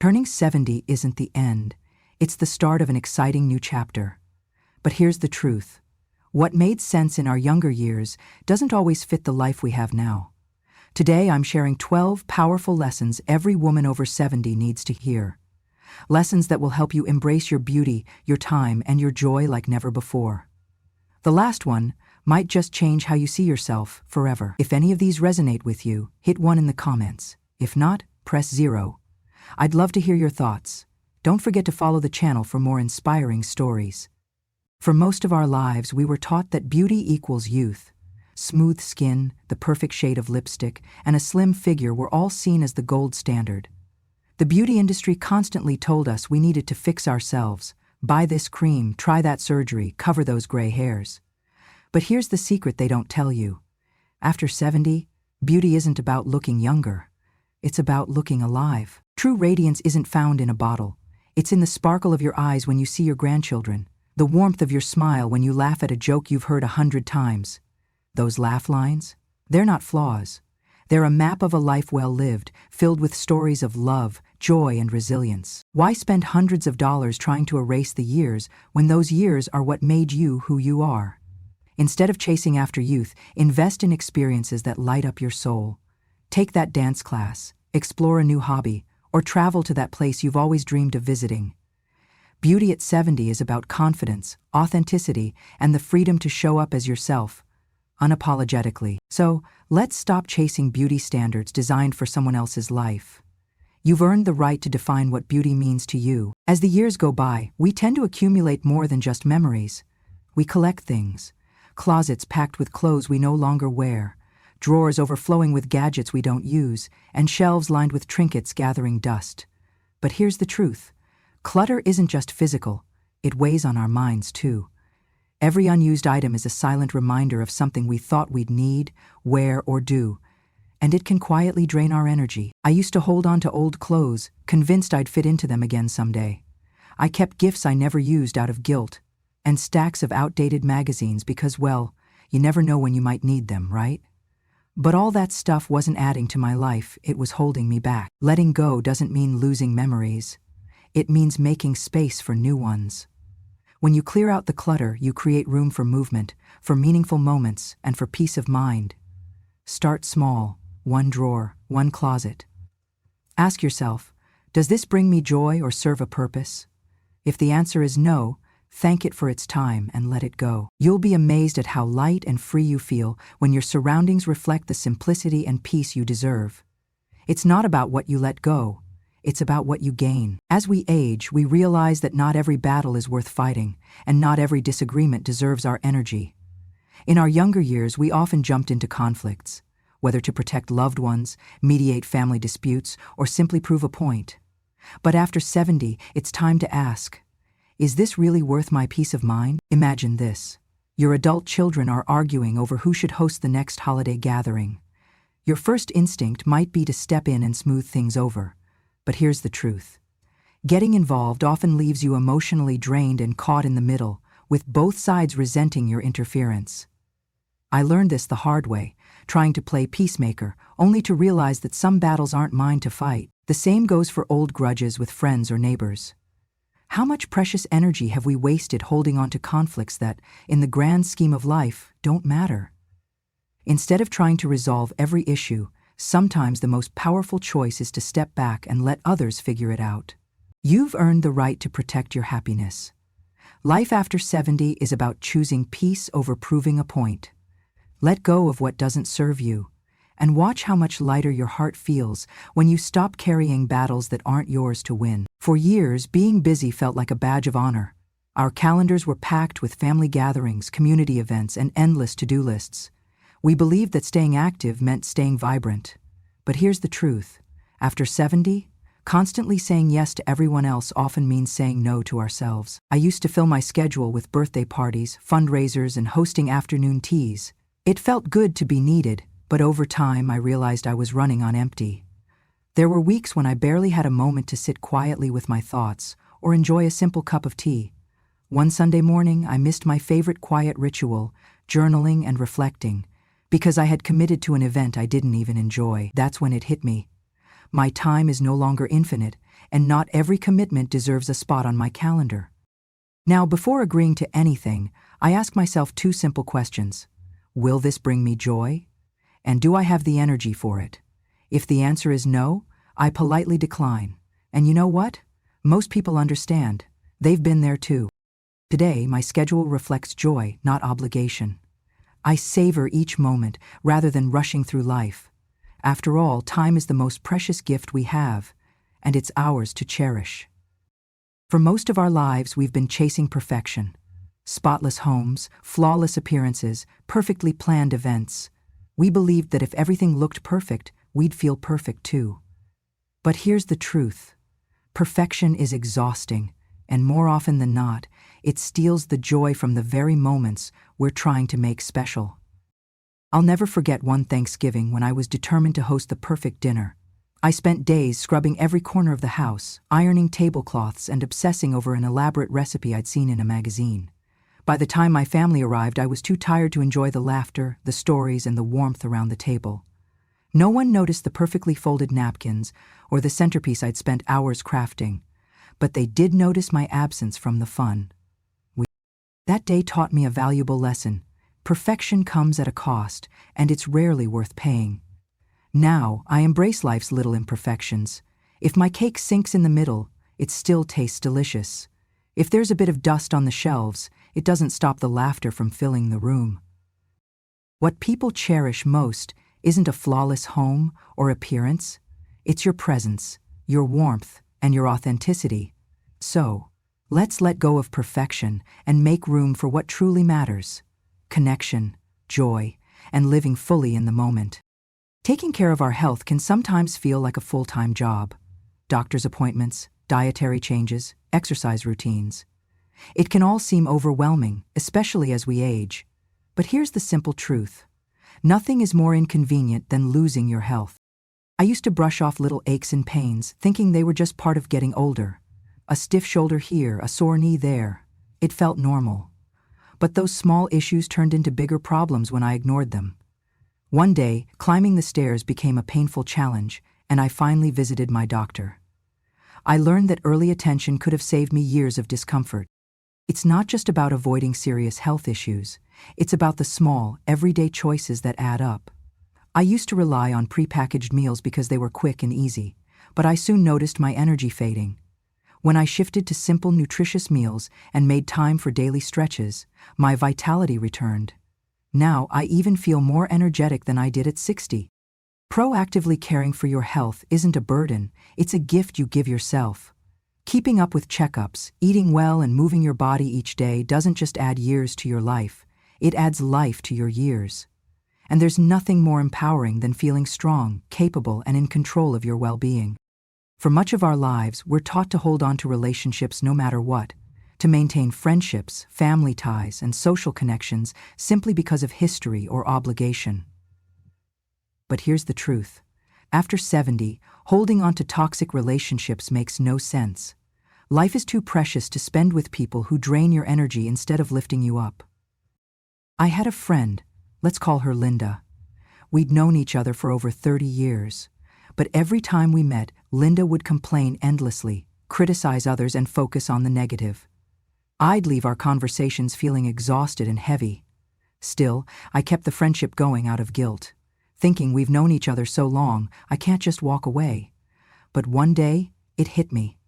Turning 70 isn't the end. It's the start of an exciting new chapter. But here's the truth. What made sense in our younger years doesn't always fit the life we have now. Today I'm sharing 12 powerful lessons every woman over 70 needs to hear. Lessons that will help you embrace your beauty, your time, and your joy like never before. The last one might just change how you see yourself forever. If any of these resonate with you, hit 1 in the comments. If not, press 0. I'd love to hear your thoughts. Don't forget to follow the channel for more inspiring stories. For most of our lives, we were taught that beauty equals youth. Smooth skin, the perfect shade of lipstick, and a slim figure were all seen as the gold standard. The beauty industry constantly told us we needed to fix ourselves. Buy this cream, try that surgery, cover those gray hairs. But here's the secret they don't tell you. After 70, beauty isn't about looking younger. It's about looking alive. True radiance isn't found in a bottle. It's in the sparkle of your eyes when you see your grandchildren, the warmth of your smile when you laugh at a joke you've heard 100 times. Those laugh lines? They're not flaws. They're a map of a life well lived, filled with stories of love, joy, and resilience. Why spend hundreds of dollars trying to erase the years when those years are what made you who you are? Instead of chasing after youth, invest in experiences that light up your soul. Take that dance class, explore a new hobby, or travel to that place you've always dreamed of visiting. Beauty at 70 is about confidence, authenticity, and the freedom to show up as yourself, unapologetically. So, let's stop chasing beauty standards designed for someone else's life. You've earned the right to define what beauty means to you. As the years go by, we tend to accumulate more than just memories. We collect things. Closets packed with clothes we no longer wear, drawers overflowing with gadgets we don't use, and shelves lined with trinkets gathering dust. But here's the truth. Clutter isn't just physical, it weighs on our minds too. Every unused item is a silent reminder of something we thought we'd need, wear, or do, and it can quietly drain our energy. I used to hold on to old clothes, convinced I'd fit into them again someday. I kept gifts I never used out of guilt, and stacks of outdated magazines because, well, you never know when you might need them, right? But all that stuff wasn't adding to my life, it was holding me back. Letting go doesn't mean losing memories. It means making space for new ones. When you clear out the clutter, you create room for movement, for meaningful moments, and for peace of mind. Start small, 1 drawer, 1 closet. Ask yourself, does this bring me joy or serve a purpose? If the answer is no, thank it for its time and let it go. You'll be amazed at how light and free you feel when your surroundings reflect the simplicity and peace you deserve. It's not about what you let go. It's about what you gain. As we age, we realize that not every battle is worth fighting, and not every disagreement deserves our energy. In our younger years, we often jumped into conflicts, whether to protect loved ones, mediate family disputes, or simply prove a point. But after 70, it's time to ask, is this really worth my peace of mind? Imagine this. Your adult children are arguing over who should host the next holiday gathering. Your first instinct might be to step in and smooth things over. But here's the truth. Getting involved often leaves you emotionally drained and caught in the middle, with both sides resenting your interference. I learned this the hard way, trying to play peacemaker, only to realize that some battles aren't mine to fight. The same goes for old grudges with friends or neighbors. How much precious energy have we wasted holding on to conflicts that, in the grand scheme of life, don't matter? Instead of trying to resolve every issue, sometimes the most powerful choice is to step back and let others figure it out. You've earned the right to protect your happiness. Life after 70 is about choosing peace over proving a point. Let go of what doesn't serve you, and watch how much lighter your heart feels when you stop carrying battles that aren't yours to win. For years, being busy felt like a badge of honor. Our calendars were packed with family gatherings, community events, and endless to-do lists. We believed that staying active meant staying vibrant. But here's the truth. After 70, constantly saying yes to everyone else often means saying no to ourselves. I used to fill my schedule with birthday parties, fundraisers, and hosting afternoon teas. It felt good to be needed, but over time I realized I was running on empty. There were weeks when I barely had a moment to sit quietly with my thoughts or enjoy a simple cup of tea. One Sunday morning, I missed my favorite quiet ritual, journaling and reflecting, because I had committed to an event I didn't even enjoy. That's when it hit me. My time is no longer infinite, and not every commitment deserves a spot on my calendar. Now, before agreeing to anything, I ask myself two simple questions. Will this bring me joy? And do I have the energy for it? If the answer is no, I politely decline. And you know what? Most people understand. They've been there too. Today, my schedule reflects joy, not obligation. I savor each moment rather than rushing through life. After all, time is the most precious gift we have, and it's ours to cherish. For most of our lives, we've been chasing perfection. Spotless homes, flawless appearances, perfectly planned events. We believed that if everything looked perfect, we'd feel perfect too. But here's the truth. Perfection is exhausting, and more often than not, it steals the joy from the very moments we're trying to make special. I'll never forget one Thanksgiving when I was determined to host the perfect dinner. I spent days scrubbing every corner of the house, ironing tablecloths, and obsessing over an elaborate recipe I'd seen in a magazine. By the time my family arrived, I was too tired to enjoy the laughter, the stories, and the warmth around the table. No one noticed the perfectly folded napkins or the centerpiece I'd spent hours crafting, but they did notice my absence from the fun. That day taught me a valuable lesson. Perfection comes at a cost, and it's rarely worth paying. Now, I embrace life's little imperfections. If my cake sinks in the middle, it still tastes delicious. If there's a bit of dust on the shelves, it doesn't stop the laughter from filling the room. What people cherish most isn't a flawless home or appearance. It's your presence, your warmth, and your authenticity. So, let's let go of perfection and make room for what truly matters: connection, joy, and living fully in the moment. Taking care of our health can sometimes feel like a full-time job. Doctor's appointments, dietary changes, exercise routines. It can all seem overwhelming, especially as we age. But here's the simple truth. Nothing is more inconvenient than losing your health. I used to brush off little aches and pains, thinking they were just part of getting older. A stiff shoulder here, a sore knee there. It felt normal. But those small issues turned into bigger problems when I ignored them. One day, climbing the stairs became a painful challenge, and I finally visited my doctor. I learned that early attention could have saved me years of discomfort. It's not just about avoiding serious health issues. It's about the small, everyday choices that add up. I used to rely on prepackaged meals because they were quick and easy, but I soon noticed my energy fading. When I shifted to simple, nutritious meals and made time for daily stretches, my vitality returned. Now I even feel more energetic than I did at 60. Proactively caring for your health isn't a burden, it's a gift you give yourself. Keeping up with checkups, eating well, and moving your body each day doesn't just add years to your life, it adds life to your years. And there's nothing more empowering than feeling strong, capable, and in control of your well-being. For much of our lives, we're taught to hold on to relationships no matter what, to maintain friendships, family ties, and social connections simply because of history or obligation. But here's the truth. After 70, holding on to toxic relationships makes no sense. Life is too precious to spend with people who drain your energy instead of lifting you up. I had a friend, let's call her Linda. We'd known each other for over 30 years. But every time we met, Linda would complain endlessly, criticize others, and focus on the negative. I'd leave our conversations feeling exhausted and heavy. Still, I kept the friendship going out of guilt. Thinking we've known each other so long, I can't just walk away. But one day, it hit me.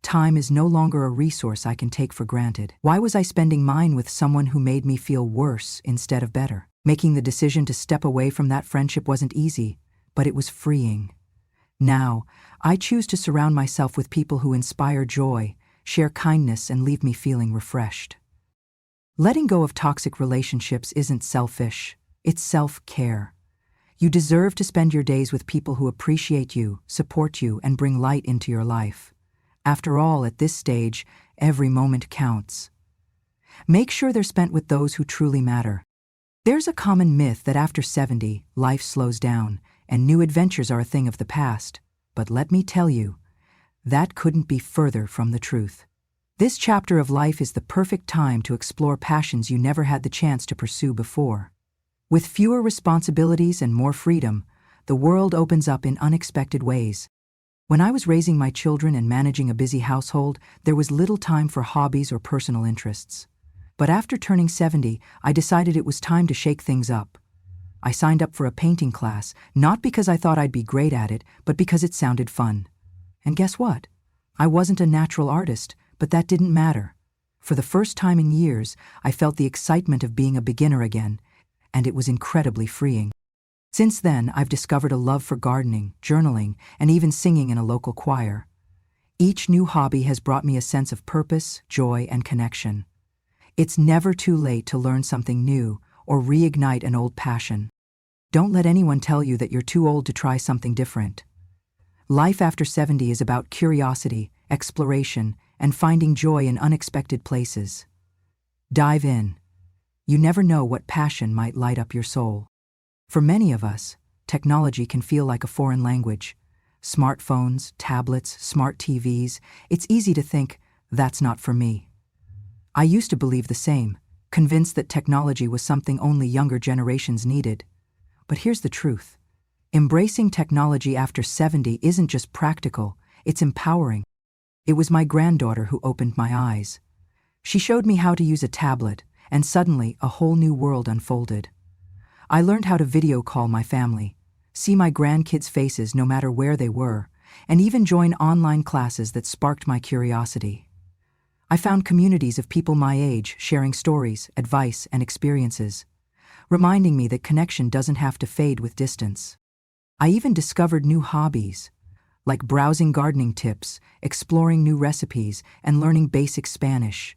Time is no longer a resource I can take for granted. Why was I spending mine with someone who made me feel worse instead of better? Making the decision to step away from that friendship wasn't easy, but it was freeing. Now, I choose to surround myself with people who inspire joy, share kindness, and leave me feeling refreshed. Letting go of toxic relationships isn't selfish, it's self-care. You deserve to spend your days with people who appreciate you, support you, and bring light into your life. After all, at this stage, every moment counts. Make sure they're spent with those who truly matter. There's a common myth that after 70, life slows down, and new adventures are a thing of the past. But let me tell you, that couldn't be further from the truth. This chapter of life is the perfect time to explore passions you never had the chance to pursue before. With fewer responsibilities and more freedom, the world opens up in unexpected ways. When I was raising my children and managing a busy household, there was little time for hobbies or personal interests. But after turning 70, I decided it was time to shake things up. I signed up for a painting class, not because I thought I'd be great at it, but because it sounded fun. And guess what? I wasn't a natural artist, but that didn't matter. For the first time in years, I felt the excitement of being a beginner again, and it was incredibly freeing. Since then, I've discovered a love for gardening, journaling, and even singing in a local choir. Each new hobby has brought me a sense of purpose, joy, and connection. It's never too late to learn something new or reignite an old passion. Don't let anyone tell you that you're too old to try something different. Life after 70 is about curiosity, exploration, and finding joy in unexpected places. Dive in. You never know what passion might light up your soul. For many of us, technology can feel like a foreign language. Smartphones, tablets, smart TVs, it's easy to think, that's not for me. I used to believe the same, convinced that technology was something only younger generations needed. But here's the truth. Embracing technology after 70 isn't just practical, it's empowering. It was my granddaughter who opened my eyes. She showed me how to use a tablet, and suddenly a whole new world unfolded. I learned how to video call my family, see my grandkids' faces no matter where they were, and even join online classes that sparked my curiosity. I found communities of people my age sharing stories, advice, and experiences, reminding me that connection doesn't have to fade with distance. I even discovered new hobbies, like browsing gardening tips, exploring new recipes, and learning basic Spanish.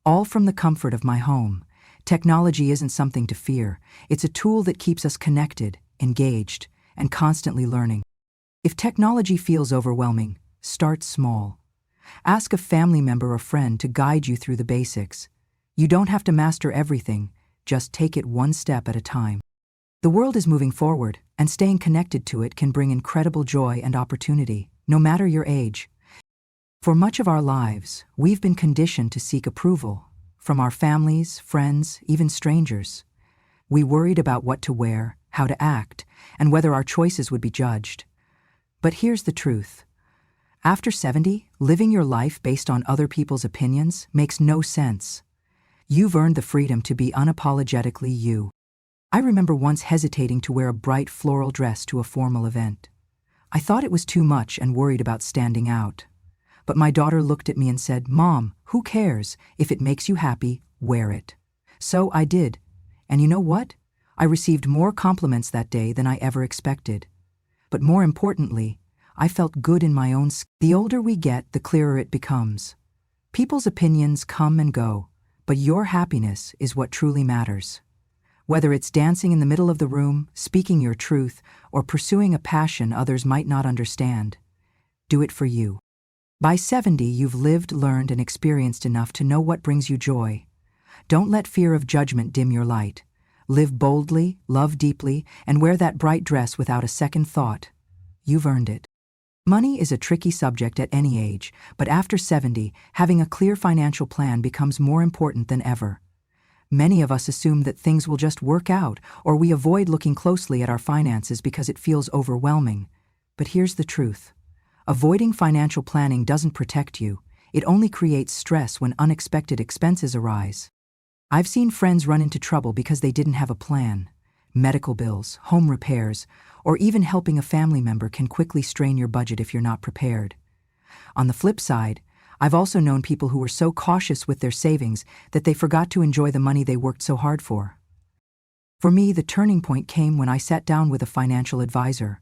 All from the comfort of my home. Technology isn't something to fear. It's a tool that keeps us connected, engaged, and constantly learning. If technology feels overwhelming, start small. Ask a family member or friend to guide you through the basics. You don't have to master everything, just take it one step at a time. The world is moving forward, and staying connected to it can bring incredible joy and opportunity, no matter your age. For much of our lives, we've been conditioned to seek approval, from our families, friends, even strangers. We worried about what to wear, how to act, and whether our choices would be judged. But here's the truth. After 70, living your life based on other people's opinions makes no sense. You've earned the freedom to be unapologetically you. I remember once hesitating to wear a bright floral dress to a formal event. I thought it was too much and worried about standing out. But my daughter looked at me and said, "Mom, who cares? If it makes you happy, wear it." So I did. And you know what? I received more compliments that day than I ever expected. But more importantly, I felt good in my own skin. The older we get, the clearer it becomes. People's opinions come and go, but your happiness is what truly matters. Whether it's dancing in the middle of the room, speaking your truth, or pursuing a passion others might not understand, do it for you. By 70, you've lived, learned, and experienced enough to know what brings you joy. Don't let fear of judgment dim your light. Live boldly, love deeply, and wear that bright dress without a second thought. You've earned it. Money is a tricky subject at any age, but after 70, having a clear financial plan becomes more important than ever. Many of us assume that things will just work out, or we avoid looking closely at our finances because it feels overwhelming. But here's the truth. Avoiding financial planning doesn't protect you. It only creates stress when unexpected expenses arise. I've seen friends run into trouble because they didn't have a plan. Medical bills, home repairs, or even helping a family member can quickly strain your budget if you're not prepared. On the flip side, I've also known people who were so cautious with their savings that they forgot to enjoy the money they worked so hard for. For me, the turning point came when I sat down with a financial advisor.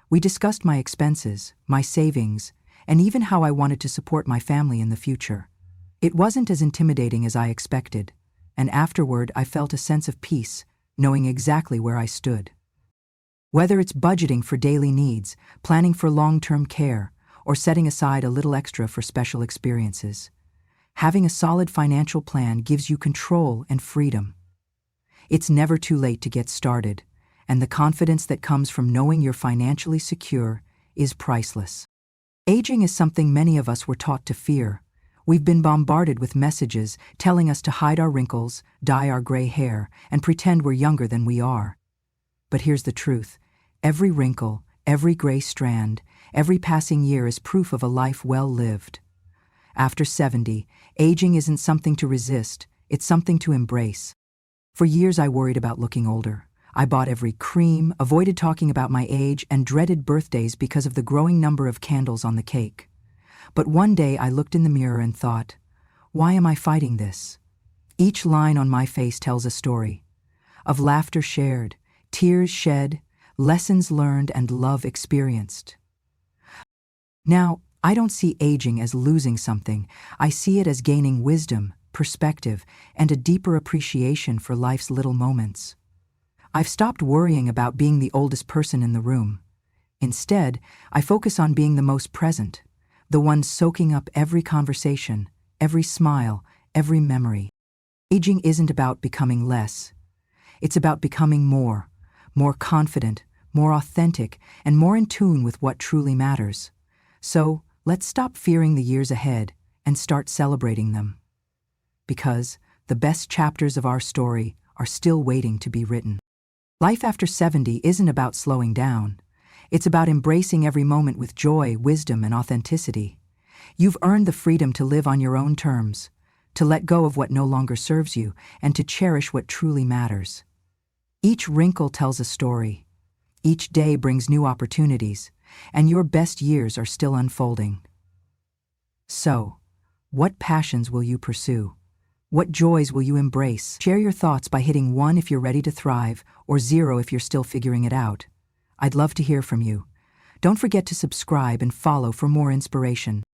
We discussed my expenses, my savings, and even how I wanted to support my family in the future. It wasn't as intimidating as I expected, and afterward I felt a sense of peace, knowing exactly where I stood. Whether it's budgeting for daily needs, planning for long-term care, or setting aside a little extra for special experiences, having a solid financial plan gives you control and freedom. It's never too late to get started, and the confidence that comes from knowing you're financially secure is priceless. Aging is something many of us were taught to fear. We've been bombarded with messages telling us to hide our wrinkles, dye our gray hair, and pretend we're younger than we are. But here's the truth. Every wrinkle, every gray strand, Every passing year is proof of a life well lived. After 70, aging isn't something to resist, it's something to embrace. For years I worried about looking older. I bought every cream, avoided talking about my age, and dreaded birthdays because of the growing number of candles on the cake. But one day I looked in the mirror and thought, why am I fighting this? Each line on my face tells a story. Of laughter shared, tears shed, lessons learned, and love experienced. Now, I don't see aging as losing something. I see it as gaining wisdom, perspective, and a deeper appreciation for life's little moments. I've stopped worrying about being the oldest person in the room. Instead, I focus on being the most present, the one soaking up every conversation, every smile, every memory. Aging isn't about becoming less. It's about becoming more confident, more authentic, and more in tune with what truly matters. So, let's stop fearing the years ahead and start celebrating them. Because the best chapters of our story are still waiting to be written. Life after 70 isn't about slowing down. It's about embracing every moment with joy, wisdom, and authenticity. You've earned the freedom to live on your own terms, to let go of what no longer serves you, and to cherish what truly matters. Each wrinkle tells a story. Each day brings new opportunities, and your best years are still unfolding. So, what passions will you pursue? What joys will you embrace? Share your thoughts by hitting 1 if you're ready to thrive, or 0 if you're still figuring it out. I'd love to hear from you. Don't forget to subscribe and follow for more inspiration.